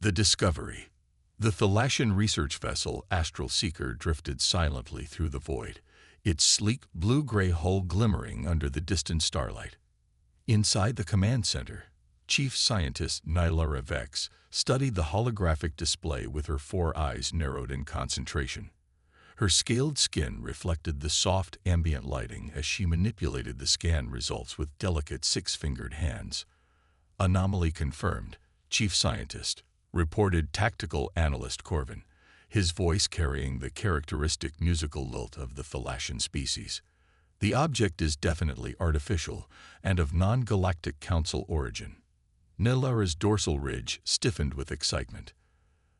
The discovery. The Thalassian research vessel Astral Seeker drifted silently through the void, its sleek blue-gray hull glimmering under the distant starlight. Inside the command center, Chief Scientist Nylara Vex studied the holographic display with her 4 eyes narrowed in concentration. Her scaled skin reflected the soft ambient lighting as she manipulated the scan results with delicate 6-fingered hands. Anomaly confirmed, Chief Scientist, reported Tactical Analyst Corvin, his voice carrying the characteristic musical lilt of the Thalassian species. The object is definitely artificial and of non-galactic council origin. Nylara's dorsal ridge stiffened with excitement.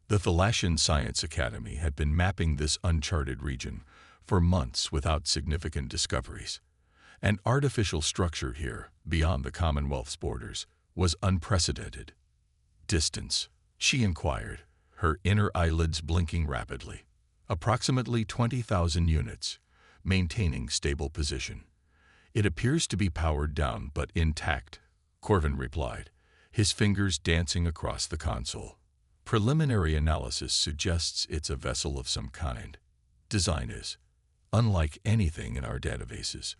The Thalassian Science Academy had been mapping this uncharted region for months without significant discoveries. An artificial structure here, beyond the Commonwealth's borders, was unprecedented. Distance, she inquired, her inner eyelids blinking rapidly. Approximately 20,000 units, maintaining stable position. It appears to be powered down but intact, Corvin replied, his fingers dancing across the console. Preliminary analysis suggests it's a vessel of some kind. Design is unlike anything in our databases.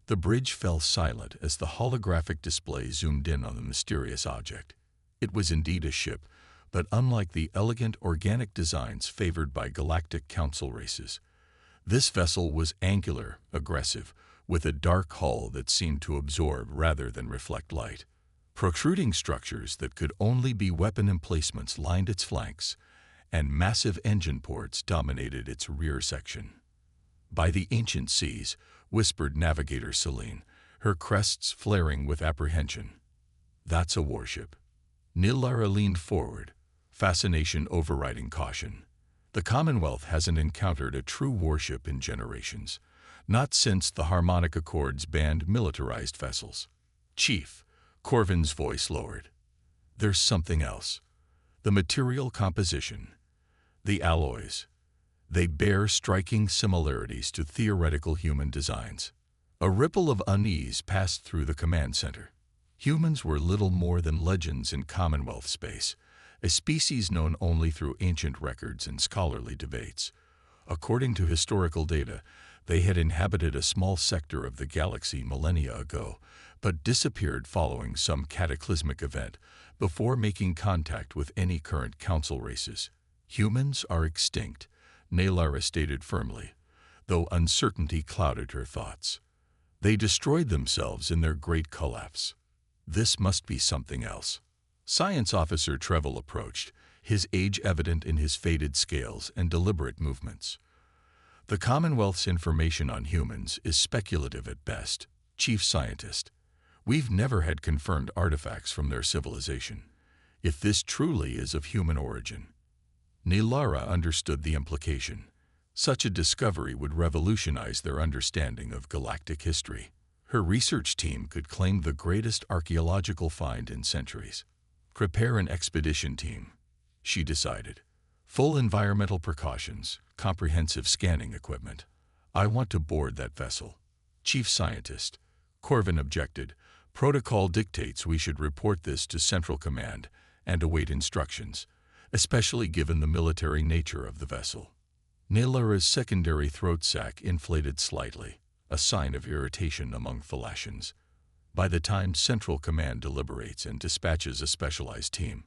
The bridge fell silent as the holographic display zoomed in on the mysterious object. It was indeed a ship, but unlike the elegant organic designs favored by Galactic Council races. This vessel was angular, aggressive, with a dark hull that seemed to absorb rather than reflect light. Protruding structures that could only be weapon emplacements lined its flanks, and massive engine ports dominated its rear section. By the ancient seas, whispered Navigator Celine, her crests flaring with apprehension. That's a warship. Nylara leaned forward, fascination overriding caution. The Commonwealth hasn't encountered a true warship in generations, not since the Harmonic Accords banned militarized vessels. Chief, Corvin's voice lowered. There's something else. The material composition. The alloys. They bear striking similarities to theoretical human designs. A ripple of unease passed through the command center. Humans were little more than legends in Commonwealth space, a species known only through ancient records and scholarly debates. According to historical data, they had inhabited a small sector of the galaxy millennia ago, but disappeared following some cataclysmic event before making contact with any current council races. Humans are extinct, Nylara stated firmly, though uncertainty clouded her thoughts. They destroyed themselves in their great collapse. This must be something else. Science Officer Trevel approached, his age evident in his faded scales and deliberate movements. The Commonwealth's information on humans is speculative at best, Chief Scientist. We've never had confirmed artifacts from their civilization. If this truly is of human origin. Nylara understood the implication. Such a discovery would revolutionize their understanding of galactic history. Her research team could claim the greatest archaeological find in centuries. Prepare an expedition team, she decided. Full environmental precautions, comprehensive scanning equipment. I want to board that vessel. Chief Scientist, Corvin objected. Protocol dictates we should report this to Central Command and await instructions, especially given the military nature of the vessel. Nylara's secondary throat sac inflated slightly, a sign of irritation among Thalassians. By the time Central Command deliberates and dispatches a specialized team,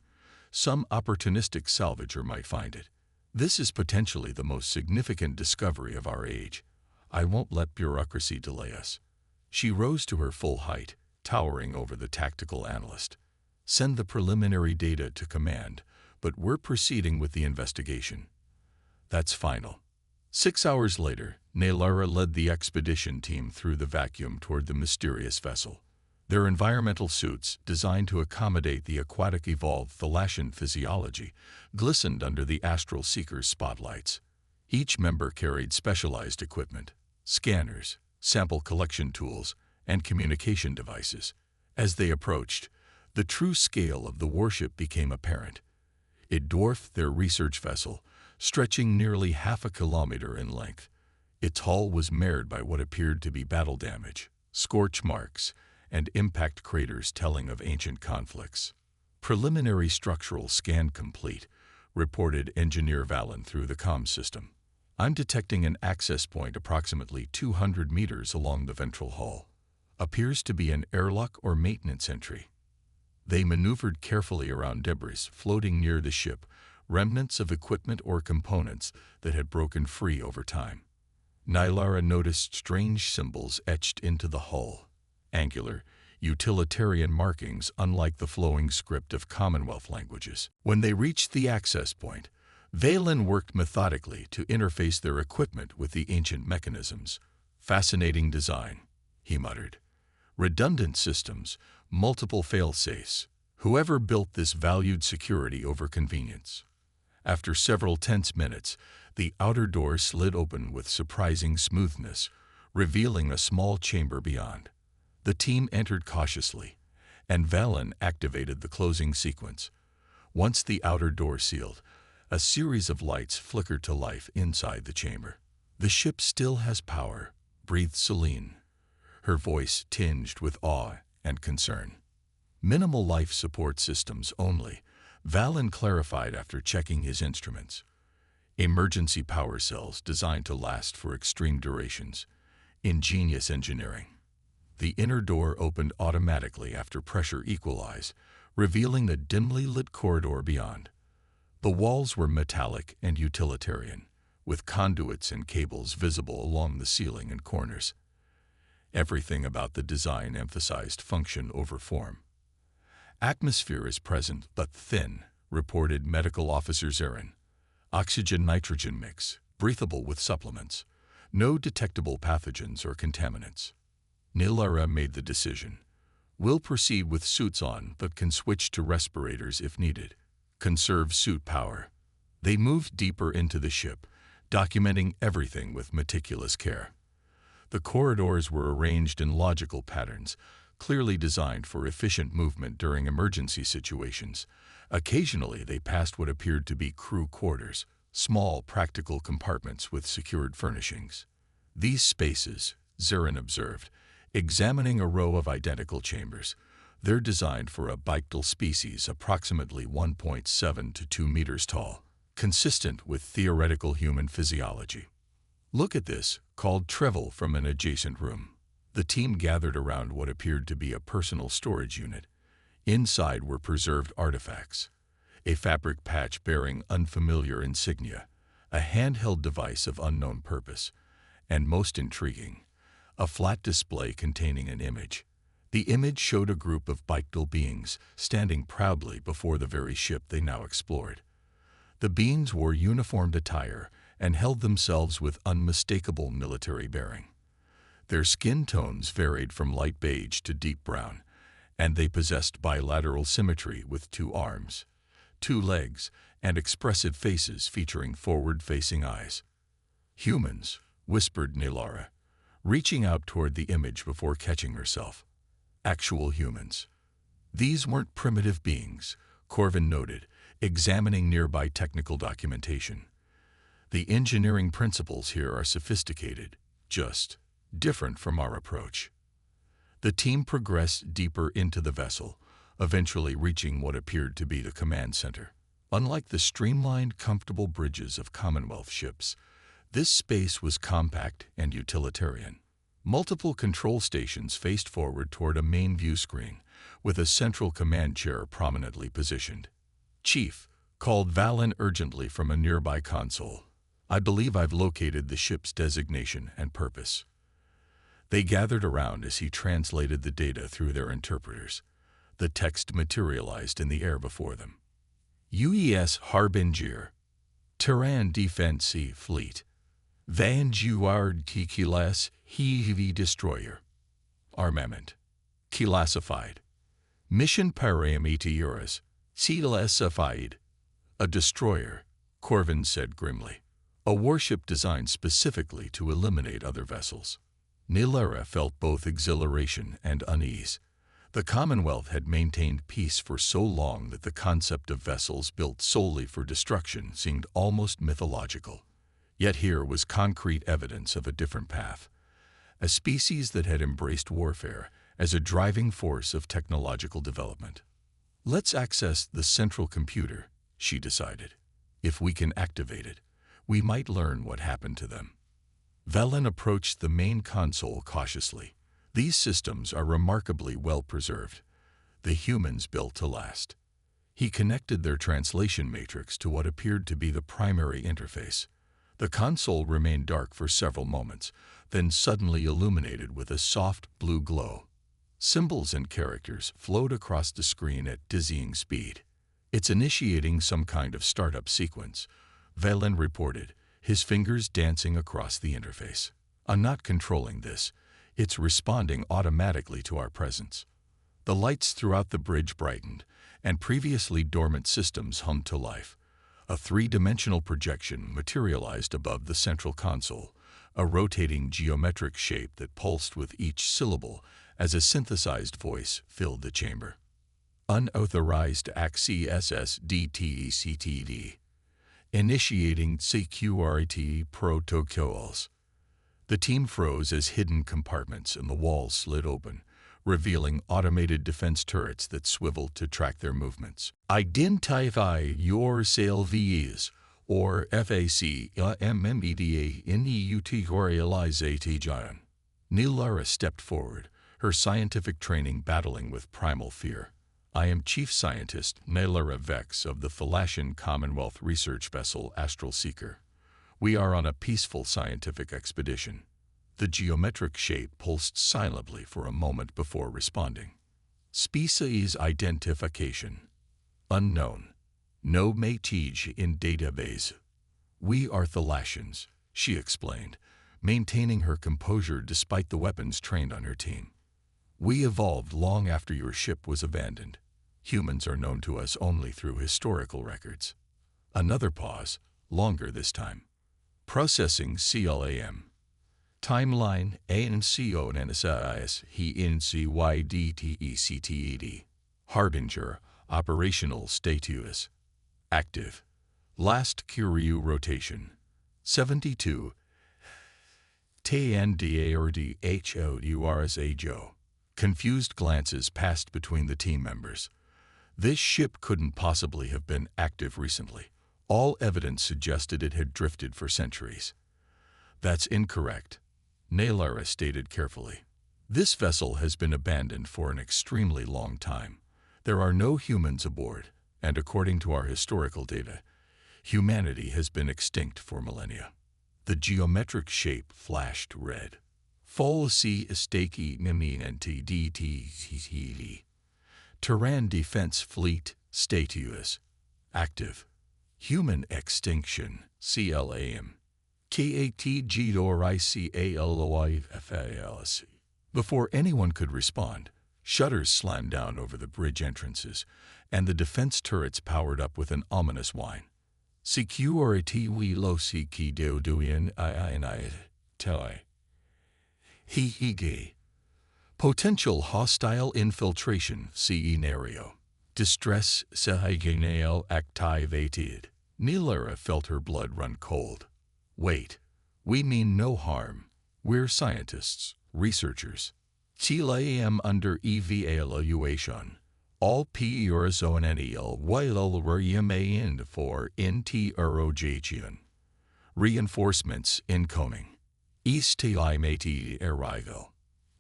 some opportunistic salvager might find it. This is potentially the most significant discovery of our age. I won't let bureaucracy delay us. She rose to her full height, towering over the tactical analyst. Send the preliminary data to command, but we're proceeding with the investigation. That's final. 6 hours later, Nylara led the expedition team through the vacuum toward the mysterious vessel. Their environmental suits, designed to accommodate the aquatic evolved Thalassian physiology, glistened under the Astral Seeker's spotlights. Each member carried specialized equipment, scanners, sample collection tools, and communication devices. As they approached, the true scale of the warship became apparent. It dwarfed their research vessel, stretching nearly half a kilometer in length. Its hull was marred by what appeared to be battle damage, scorch marks, and impact craters telling of ancient conflicts. Preliminary structural scan complete, reported Engineer Valen through the comm system. I'm detecting an access point approximately 200 meters along the ventral hull. Appears to be an airlock or maintenance entry. They maneuvered carefully around debris floating near the ship, remnants of equipment or components that had broken free over time. Nylara noticed strange symbols etched into the hull. Angular, utilitarian markings unlike the flowing script of Commonwealth languages. When they reached the access point, Valen worked methodically to interface their equipment with the ancient mechanisms. Fascinating design, he muttered. Redundant systems, multiple fail-safes. Whoever built this valued security over convenience. After several tense minutes, the outer door slid open with surprising smoothness, revealing a small chamber beyond. The team entered cautiously, and Valen activated the closing sequence. Once the outer door sealed, a series of lights flickered to life inside the chamber. "The ship still has power," breathed Celine, her voice tinged with awe and concern. "Minimal life support systems only," Valen clarified after checking his instruments. "Emergency power cells designed to last for extreme durations. Ingenious engineering." The inner door opened automatically after pressure equalized, revealing the dimly lit corridor beyond. The walls were metallic and utilitarian, with conduits and cables visible along the ceiling and corners. Everything about the design emphasized function over form. "Atmosphere is present but thin," reported Medical Officer Zarin. "Oxygen-nitrogen mix, breathable with supplements. No detectable pathogens or contaminants." Nylara made the decision. "We'll proceed with suits on, but can switch to respirators if needed. Conserve suit power." They moved deeper into the ship, documenting everything with meticulous care. The corridors were arranged in logical patterns, clearly designed for efficient movement during emergency situations. Occasionally, they passed what appeared to be crew quarters, small, practical compartments with secured furnishings. "These spaces," Zarin observed, examining a row of identical chambers, "they're designed for a bictal species approximately 1.7 to 2 meters tall, consistent with theoretical human physiology." "Look at this," called Trevel from an adjacent room. The team gathered around what appeared to be a personal storage unit. Inside were preserved artifacts. A fabric patch bearing unfamiliar insignia, a handheld device of unknown purpose, and most intriguing, a flat display containing an image. The image showed a group of bictal beings standing proudly before the very ship they now explored. The beings wore uniformed attire and held themselves with unmistakable military bearing. Their skin tones varied from light beige to deep brown, and they possessed bilateral symmetry with 2 arms, 2 legs, and expressive faces featuring forward-facing eyes. "Humans," whispered Nylara, reaching out toward the image before catching herself. "Actual humans." "These weren't primitive beings," Corvin noted, examining nearby technical documentation. "The engineering principles here are sophisticated, just different from our approach." The team progressed deeper into the vessel, eventually reaching what appeared to be the command center. Unlike the streamlined, comfortable bridges of Commonwealth ships, this space was compact and utilitarian. Multiple control stations faced forward toward a main view screen, with a central command chair prominently positioned. "Chief," called Valen urgently from a nearby console, "I believe I've located the ship's designation and purpose." They gathered around as he translated the data through their interpreters. The text materialized in the air before them. "UES Harbinger, Terran Defense Fleet, Vanguard Kilas Heavy Destroyer, Armament, Classified, Mission Parameters, Classified." "A destroyer," Corvin said grimly. "A warship designed specifically to eliminate other vessels." Nylara felt both exhilaration and unease. The Commonwealth had maintained peace for so long that the concept of vessels built solely for destruction seemed almost mythological. Yet here was concrete evidence of a different path, a species that had embraced warfare as a driving force of technological development. Let's access the central computer, she decided. If we can activate it, we might learn what happened to them. Velen approached the main console cautiously. These systems are remarkably well preserved. The humans built to last. He connected their translation matrix to what appeared to be the primary interface. The console remained dark for several moments, then suddenly illuminated with a soft blue glow. Symbols and characters flowed across the screen at dizzying speed. It's initiating some kind of startup sequence, Velen reported, his fingers dancing across the interface. I'm not controlling this. It's responding automatically to our presence. The lights throughout the bridge brightened, and previously dormant systems hummed to life. A three-dimensional projection materialized above the central console, a rotating geometric shape that pulsed with each syllable as a synthesized voice filled the chamber. Unauthorized access DTECTD. Initiating security protocols. The team froze as hidden compartments in the walls slid open, revealing automated defense turrets that swiveled to track their movements. Identify yourselves, or FAC MMEDA Neutralization. Neelara stepped forward, her scientific training battling with primal fear. I am Chief Scientist Neelara Vex of the Thalassian Commonwealth research vessel Astral Seeker. We are on a peaceful scientific expedition. The geometric shape pulsed silently for a moment before responding. Species identification. Unknown. No métige in database. We are Thalassians, she explained, maintaining her composure despite the weapons trained on her team. We evolved long after your ship was abandoned. Humans are known to us only through historical records. Another pause, longer this time. Processing CLAM. Timeline ANC ONSIS HENCYDTECTED. Harbinger, operational status. Active. Last Curie rotation. 72. TNDARDHOURSAJO. Confused glances passed between the team members. This ship couldn't possibly have been active recently. All evidence suggested it had drifted for centuries. That's incorrect, Neelara stated carefully. This vessel has been abandoned for an extremely long time. There are no humans aboard, and according to our historical data, humanity has been extinct for millennia. The geometric shape flashed red. Full C Estaki Mimianti DTTD. Terran Defense Fleet status. Active. Human extinction, CLAM. KATGDORICALOIFALC. Before anyone could respond, shutters slammed down over the bridge entrances, and the defense turrets powered up with an ominous whine. Security we lo siki doin I tell. He. Potential hostile infiltration scenario. Distress signal activated. Neelara felt her blood run cold. Wait, we mean no harm. We're scientists, researchers. TLAM under evaluation. All PERSONEL while remain for interrogation. Reinforcements incoming. Estimate arrival.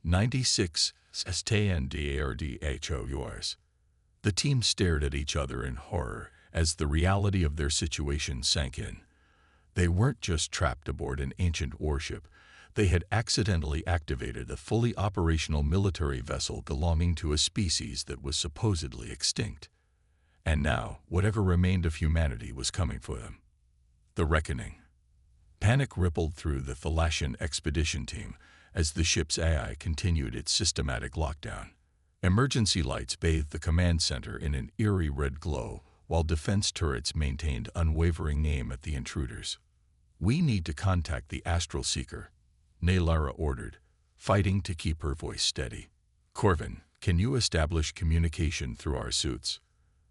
96 STNDRDHOURS. The team stared at each other in horror as the reality of their situation sank in. They weren't just trapped aboard an ancient warship. They had accidentally activated a fully operational military vessel belonging to a species that was supposedly extinct. And now, whatever remained of humanity was coming for them. The reckoning. Panic rippled through the Thalassian expedition team as the ship's AI continued its systematic lockdown. Emergency lights bathed the command center in an eerie red glow, while defense turrets maintained unwavering aim at the intruders. We need to contact the Astral Seeker, Neelara ordered, fighting to keep her voice steady. Corvin, can you establish communication through our suits?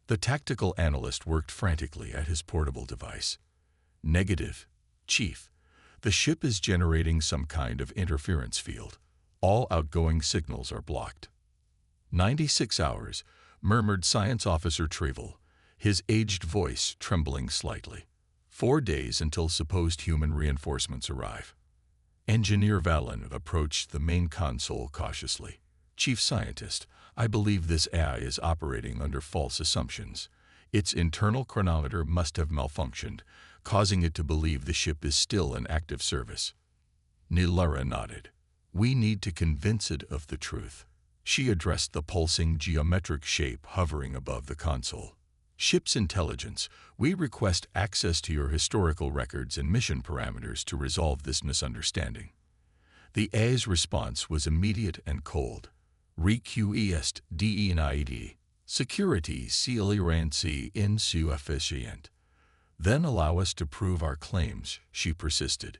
The tactical analyst worked frantically at his portable device. Negative, Chief. The ship is generating some kind of interference field. All outgoing signals are blocked. 96 hours, murmured Science Officer Trevel, his aged voice trembling slightly. 4 days until supposed human reinforcements arrive. Engineer Valen approached the main console cautiously. Chief Scientist, I believe this AI is operating under false assumptions. Its internal chronometer must have malfunctioned, causing it to believe the ship is still in active service. Nilara nodded. We need to convince it of the truth. She addressed the pulsing geometric shape hovering above the console. Ship's intelligence, we request access to your historical records and mission parameters to resolve this misunderstanding. The AI's response was immediate and cold. Request DENID. Security clearance insufficient. Then allow us to prove our claims, she persisted.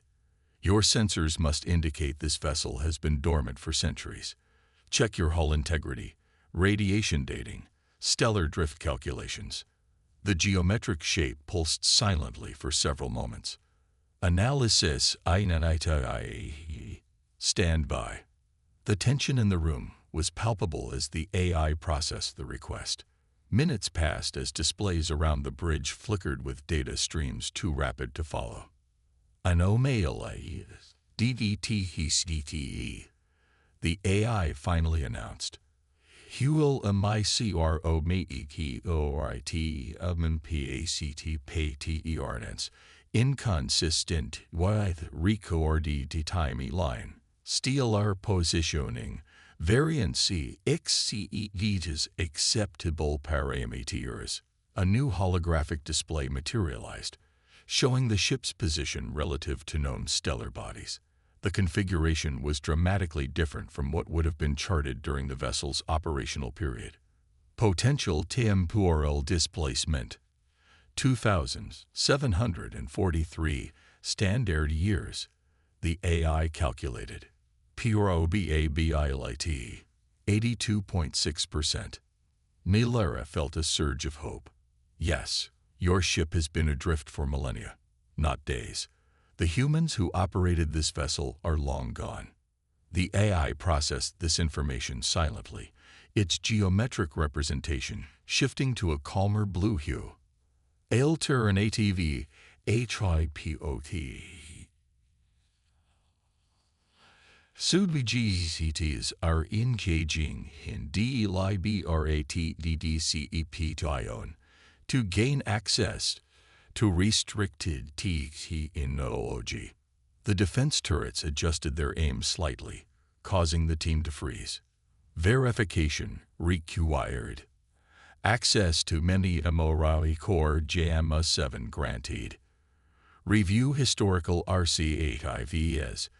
Your sensors must indicate this vessel has been dormant for centuries. Check your hull integrity, radiation dating, stellar drift calculations. The geometric shape pulsed silently for several moments. Analysis INITI. Stand by. The tension in the room was palpable as the AI processed the request. Minutes passed as displays around the bridge flickered with data streams too rapid to follow. Anomaly DDTHDTE. The AI finally announced. Huel MICRO MEEKORIT MPACT PATERNS. Inconsistent with recorded line. Stellar positioning. Variancy exceeds acceptable parameters. A new holographic display materialized, showing the ship's position relative to known stellar bodies. The configuration was dramatically different from what would have been charted during the vessel's operational period. Potential temporal displacement 2,743 standard years, the AI calculated. Probability 82.6%. Nilara felt a surge of hope. Yes, your ship has been adrift for millennia, not days. The humans who operated this vessel are long gone. The AI processed this information silently, its geometric representation shifting to a calmer blue hue. Alternative HIPOT. Subjects are engaging in deliberatedcep to gain access to restricted technology. The defense turrets adjusted their aim slightly, causing the team to freeze. Verification required. Access to many MORI Core JAMA 7 granted. Review historical RC8IVs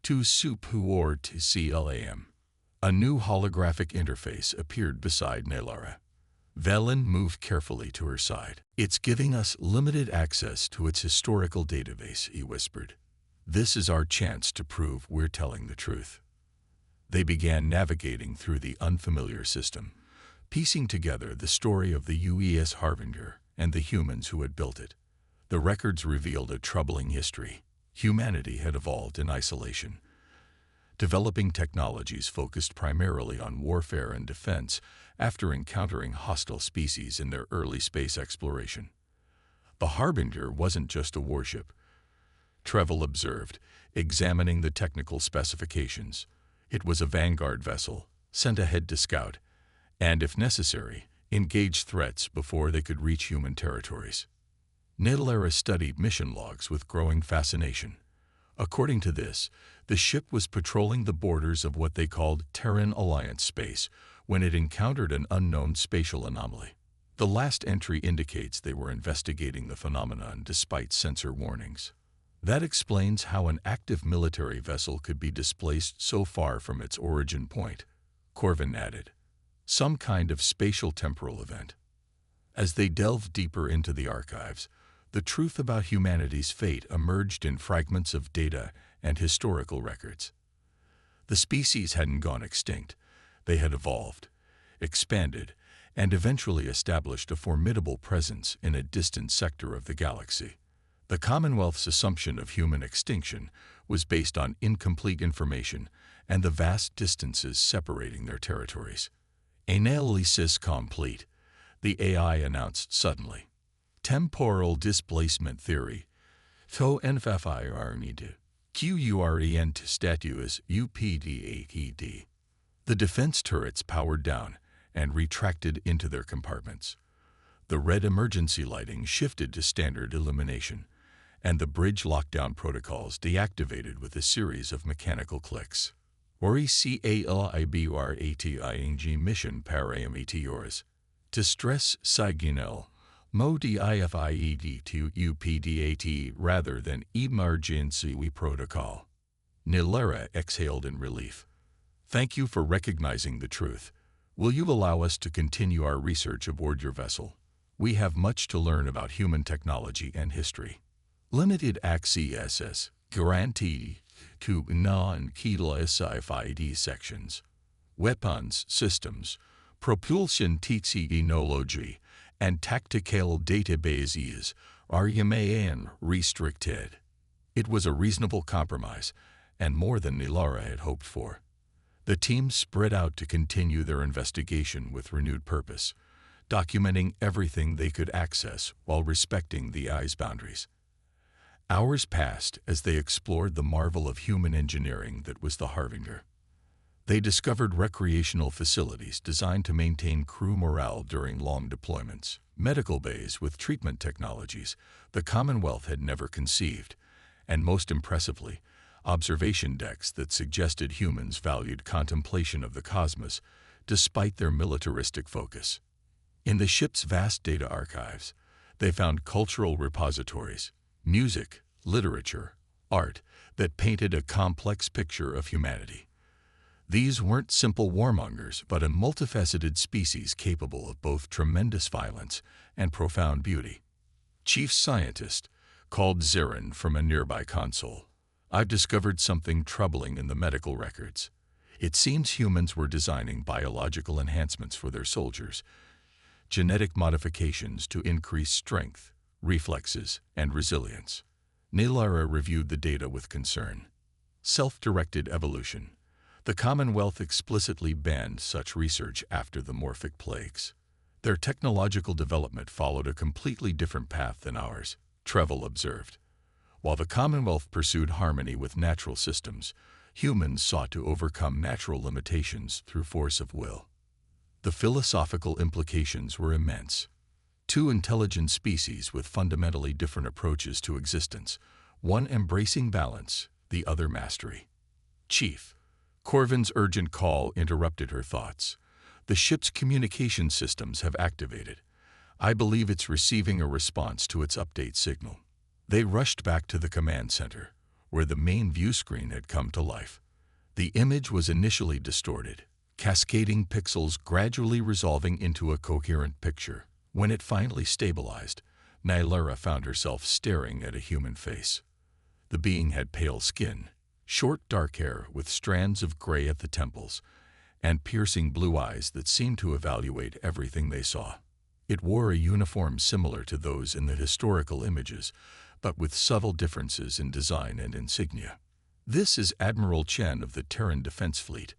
to support CLAM. A new holographic interface appeared beside Nilara. Velen moved carefully to her side. It's giving us limited access to its historical database, he whispered. This is our chance to prove we're telling the truth. They began navigating through the unfamiliar system, piecing together the story of the UES Harbinger and the humans who had built it. The records revealed a troubling history. Humanity had evolved in isolation, developing technologies focused primarily on warfare and defense after encountering hostile species in their early space exploration. The Harbinger wasn't just a warship, Trevel observed, examining the technical specifications. It was a vanguard vessel, sent ahead to scout, and, if necessary, engage threats before they could reach human territories. Nilara studied mission logs with growing fascination. According to this, the ship was patrolling the borders of what they called Terran Alliance space when it encountered an unknown spatial anomaly. The last entry indicates they were investigating the phenomenon despite sensor warnings. That explains how an active military vessel could be displaced so far from its origin point, Corvin added. Some kind of spatial temporal event. As they delved deeper into the archives, the truth about humanity's fate emerged in fragments of data and historical records. The species hadn't gone extinct. They had evolved, expanded, and eventually established a formidable presence in a distant sector of the galaxy. The Commonwealth's assumption of human extinction was based on incomplete information and the vast distances separating their territories. Analysis complete, the AI announced suddenly. Temporal displacement theory. To NFFIRNED. QURENT status UPD8ED. The defense turrets powered down and retracted into their compartments. The red emergency lighting shifted to standard illumination, and the bridge lockdown protocols deactivated with a series of mechanical clicks. ORECALIBRATING mission parameters. Distress signal. Modi IFIED to UPDAT rather than emergency protocol. Nilera exhaled in relief. Thank you for recognizing the truth. Will you allow us to continue our research aboard your vessel? We have much to learn about human technology and history. Limited access, guarantee to non-keyless Sci-Fi sections. Weapons systems, propulsion technology, and tactical databases are restricted. It was a reasonable compromise, and more than Nilara had hoped for. The team spread out to continue their investigation with renewed purpose, documenting everything they could access while respecting the AI's boundaries. Hours passed as they explored the marvel of human engineering that was the Harbinger. They discovered recreational facilities designed to maintain crew morale during long deployments, medical bays with treatment technologies the Commonwealth had never conceived, and most impressively, observation decks that suggested humans valued contemplation of the cosmos despite their militaristic focus. In the ship's vast data archives, they found cultural repositories, music, literature, art that painted a complex picture of humanity. These weren't simple warmongers, but a multifaceted species capable of both tremendous violence and profound beauty. Chief Scientist called Zarin from a nearby console. I've discovered something troubling in the medical records. It seems humans were designing biological enhancements for their soldiers, genetic modifications to increase strength, reflexes, and resilience. Nilara reviewed the data with concern. Self-directed evolution. The Commonwealth explicitly banned such research after the Morphic plagues. Their technological development followed a completely different path than ours, Trevel observed. While the Commonwealth pursued harmony with natural systems, humans sought to overcome natural limitations through force of will. The philosophical implications were immense. Two intelligent species with fundamentally different approaches to existence, one embracing balance, the other mastery. Chief, Corvin's urgent call interrupted her thoughts. The ship's communication systems have activated. I believe it's receiving a response to its update signal. They rushed back to the command center, where the main view screen had come to life. The image was initially distorted, cascading pixels gradually resolving into a coherent picture. When it finally stabilized, Nilara found herself staring at a human face. The being had pale skin, short dark hair with strands of gray at the temples, and piercing blue eyes that seemed to evaluate everything they saw. It wore a uniform similar to those in the historical images, but with subtle differences in design and insignia. "This is Admiral Chen of the Terran Defense Fleet,"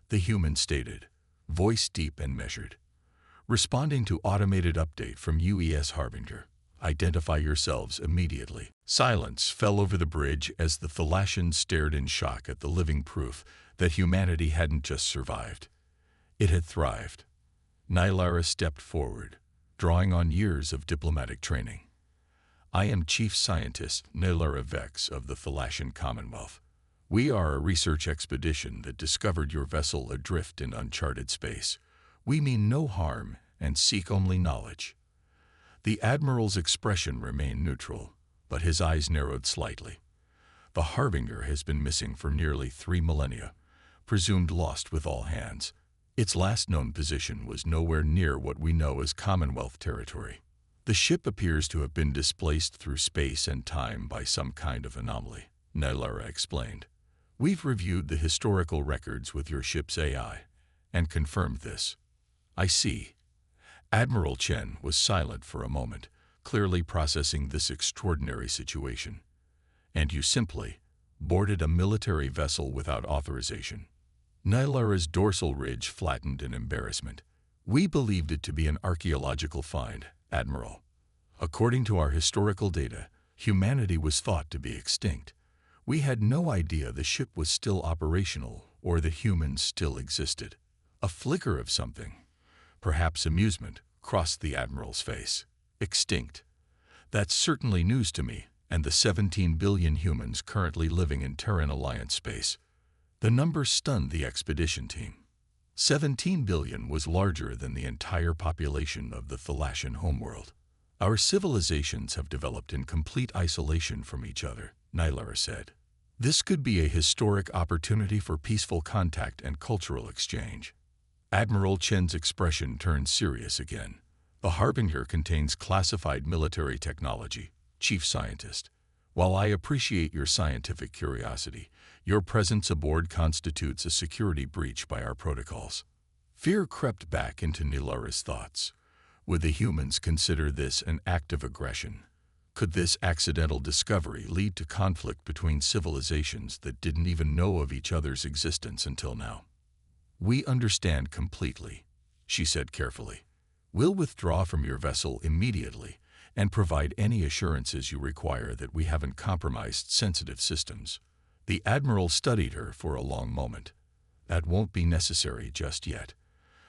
the human stated, voice deep and measured. "Responding to automated update from UES Harbinger. Identify yourselves immediately." Silence fell over the bridge as the Thalassians stared in shock at the living proof that humanity hadn't just survived. It had thrived. Nilara stepped forward, drawing on years of diplomatic training. "I am Chief Scientist Nilara Vex of the Thalassian Commonwealth. We are a research expedition that discovered your vessel adrift in uncharted space. We mean no harm and seek only knowledge." The Admiral's expression remained neutral, but his eyes narrowed slightly. "The Harbinger has been missing for nearly 3 millennia, presumed lost with all hands. Its last known position was nowhere near what we know as Commonwealth territory. The ship appears to have been displaced through space and time by some kind of anomaly," Nilara explained. "We've reviewed the historical records with your ship's AI and confirmed this." "I see." Admiral Chen was silent for a moment, clearly processing this extraordinary situation. "And you simply boarded a military vessel without authorization." Nilara's dorsal ridge flattened in embarrassment. We believed it to be an archaeological find, Admiral. According to our historical data, humanity was thought to be extinct. We had no idea the ship was still operational or that humans still existed. A flicker of something, perhaps amusement, crossed the Admiral's face. Extinct. That's certainly news to me and the 17 billion humans currently living in Terran Alliance space. The number stunned the expedition team. 17 billion was larger than the entire population of the Thalassan homeworld. Our civilizations have developed in complete isolation from each other, Nylara said. This could be a historic opportunity for peaceful contact and cultural exchange. Admiral Chen's expression turned serious again. The Harbinger contains classified military technology, Chief Scientist. While I appreciate your scientific curiosity, your presence aboard constitutes a security breach by our protocols. Fear crept back into Nylara's thoughts. Would the humans consider this an act of aggression? Could this accidental discovery lead to conflict between civilizations that didn't even know of each other's existence until now? We understand completely, she said carefully. We'll withdraw from your vessel immediately and provide any assurances you require that we haven't compromised sensitive systems. The Admiral studied her for a long moment. That won't be necessary just yet.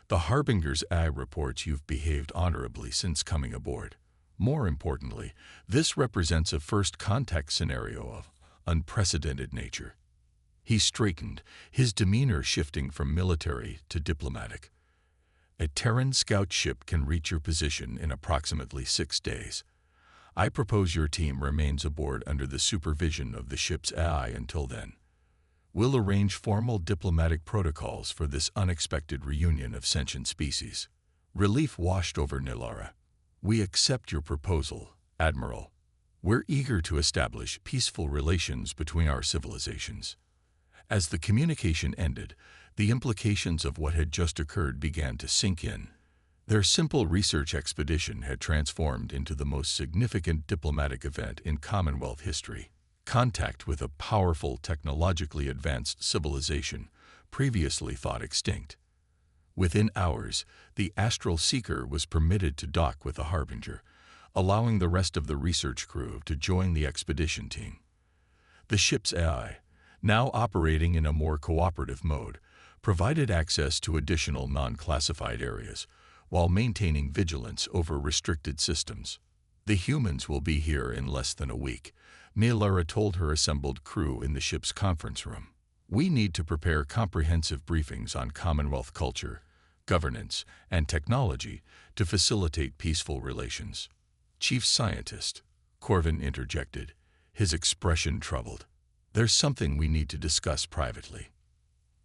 The Harbinger's AI reports you've behaved honorably since coming aboard. More importantly, this represents a first contact scenario of unprecedented nature. He straightened, his demeanor shifting from military to diplomatic. A Terran scout ship can reach your position in approximately 6 days. I propose your team remains aboard under the supervision of the ship's AI until then. We'll arrange formal diplomatic protocols for this unexpected reunion of sentient species. Relief washed over Nylara. We accept your proposal, Admiral. We're eager to establish peaceful relations between our civilizations. As the communication ended, the implications of what had just occurred began to sink in. Their simple research expedition had transformed into the most significant diplomatic event in Commonwealth history. Contact with a powerful, technologically advanced civilization previously thought extinct. Within hours, the Astral Seeker was permitted to dock with the Harbinger, allowing the rest of the research crew to join the expedition team. The ship's AI, now operating in a more cooperative mode, provided access to additional non-classified areas, while maintaining vigilance over restricted systems. The humans will be here in less than a week, Nylara told her assembled crew in the ship's conference room. We need to prepare comprehensive briefings on Commonwealth culture, governance, and technology to facilitate peaceful relations. Chief Scientist, Corvin interjected, his expression troubled. There's something we need to discuss privately.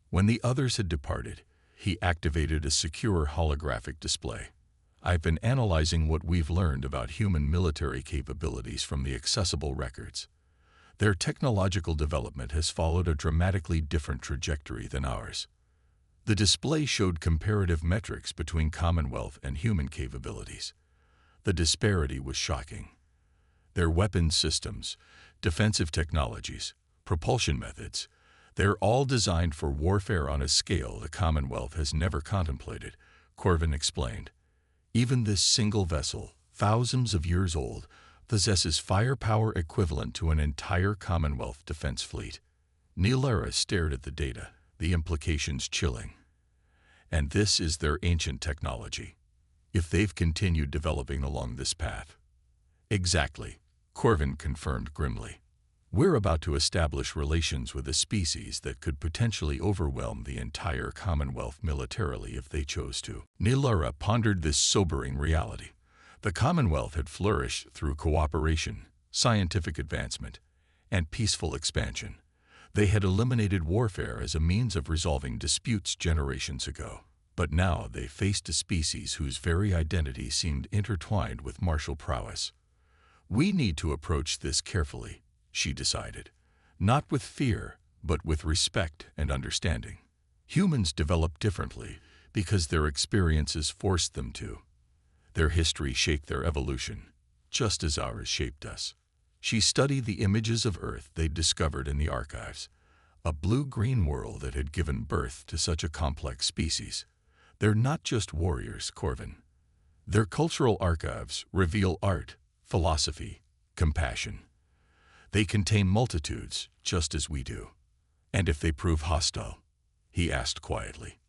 When the others had departed, he activated a secure holographic display. I've been analyzing what we've learned about human military capabilities from the accessible records. Their technological development has followed a dramatically different trajectory than ours. The display showed comparative metrics between Commonwealth and human capabilities. The disparity was shocking. Their weapons systems, defensive technologies, propulsion methods, they're all designed for warfare on a scale the Commonwealth has never contemplated, Corvin explained. Even this single vessel, thousands of years old, possesses firepower equivalent to an entire Commonwealth defense fleet. Nylara stared at the data, the implications chilling. And this is their ancient technology. If they've continued developing along this path. Exactly, Corvin confirmed grimly. We're about to establish relations with a species that could potentially overwhelm the entire Commonwealth militarily if they chose to. Nylara pondered this sobering reality. The Commonwealth had flourished through cooperation, scientific advancement, and peaceful expansion. They had eliminated warfare as a means of resolving disputes generations ago. But now they faced a species whose very identity seemed intertwined with martial prowess. We need to approach this carefully, she decided, not with fear, but with respect and understanding. Humans develop differently because their experiences forced them to. Their history shaped their evolution, just as ours shaped us. She studied the images of Earth they'd discovered in the archives, a blue-green world that had given birth to such a complex species. They're not just warriors, Corvin. Their cultural archives reveal art, philosophy, compassion. They contain multitudes, just as we do. And if they prove hostile, he asked quietly,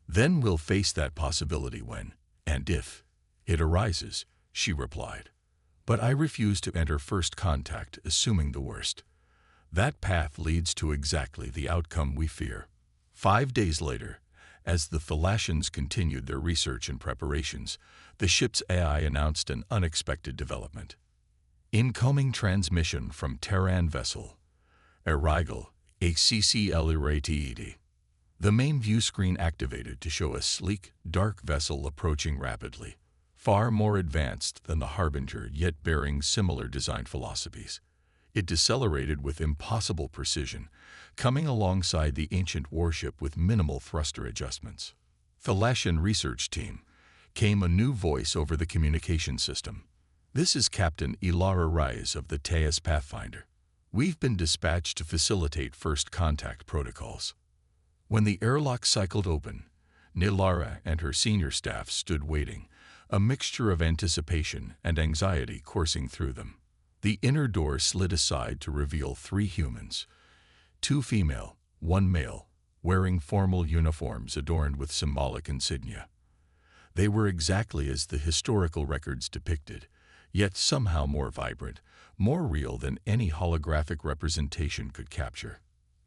then we'll face that possibility when, and if, it arises, she replied. But I refuse to enter first contact assuming the worst. That path leads to exactly the outcome we fear. 5 days later, as the Thalassians continued their research and preparations, the ship's AI announced an unexpected development. Incoming transmission from Terran vessel, Arrigal, HCCL. The main view screen activated to show a sleek, dark vessel approaching rapidly, far more advanced than the Harbinger, yet bearing similar design philosophies. It decelerated with impossible precision, coming alongside the ancient warship with minimal thruster adjustments. Thalassian research team came a new voice over the communication system. This is Captain Ilara Rise of the Teus Pathfinder. We've been dispatched to facilitate first contact protocols. When the airlock cycled open, Nilara and her senior staff stood waiting, a mixture of anticipation and anxiety coursing through them. The inner door slid aside to reveal 3 humans, 2 female, 1 male, wearing formal uniforms adorned with symbolic insignia. They were exactly as the historical records depicted, yet somehow more vibrant, more real than any holographic representation could capture.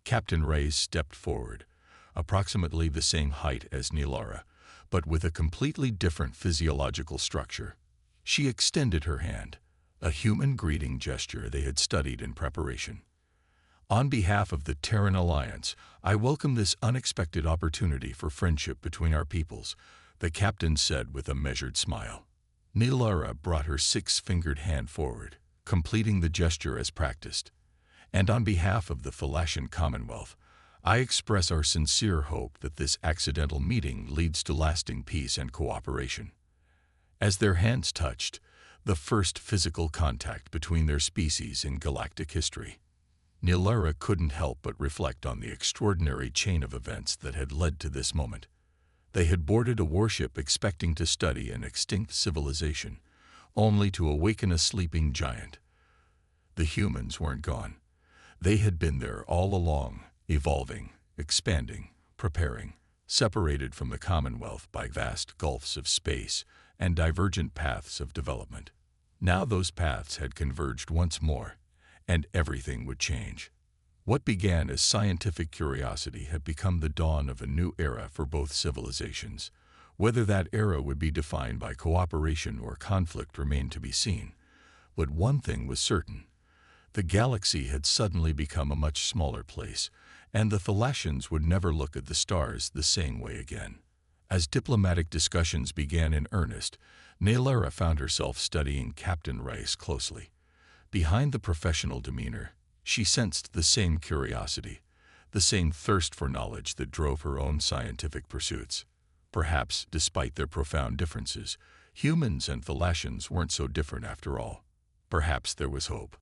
Captain Reyes stepped forward, approximately the same height as Nilara, but with a completely different physiological structure. She extended her hand, a human greeting gesture they had studied in preparation. On behalf of the Terran Alliance, I welcome this unexpected opportunity for friendship between our peoples, the captain said with a measured smile. Nilara brought her 6-fingered hand forward, completing the gesture as practiced. And on behalf of the Thalassian Commonwealth, I express our sincere hope that this accidental meeting leads to lasting peace and cooperation. As their hands touched, the first physical contact between their species in galactic history, Nilara couldn't help but reflect on the extraordinary chain of events that had led to this moment. They had boarded a warship expecting to study an extinct civilization, only to awaken a sleeping giant. The humans weren't gone. They had been there all along, evolving, expanding, preparing, separated from the Commonwealth by vast gulfs of space and divergent paths of development. Now those paths had converged once more, and everything would change. What began as scientific curiosity had become the dawn of a new era for both civilizations. Whether that era would be defined by cooperation or conflict remained to be seen. But one thing was certain. The galaxy had suddenly become a much smaller place, and the Thalassians would never look at the stars the same way again. As diplomatic discussions began in earnest, Nilara found herself studying Captain Rice closely. Behind the professional demeanor, she sensed the same curiosity, the same thirst for knowledge that drove her own scientific pursuits. Perhaps, despite their profound differences, humans and Thalassians weren't so different after all. Perhaps there was hope.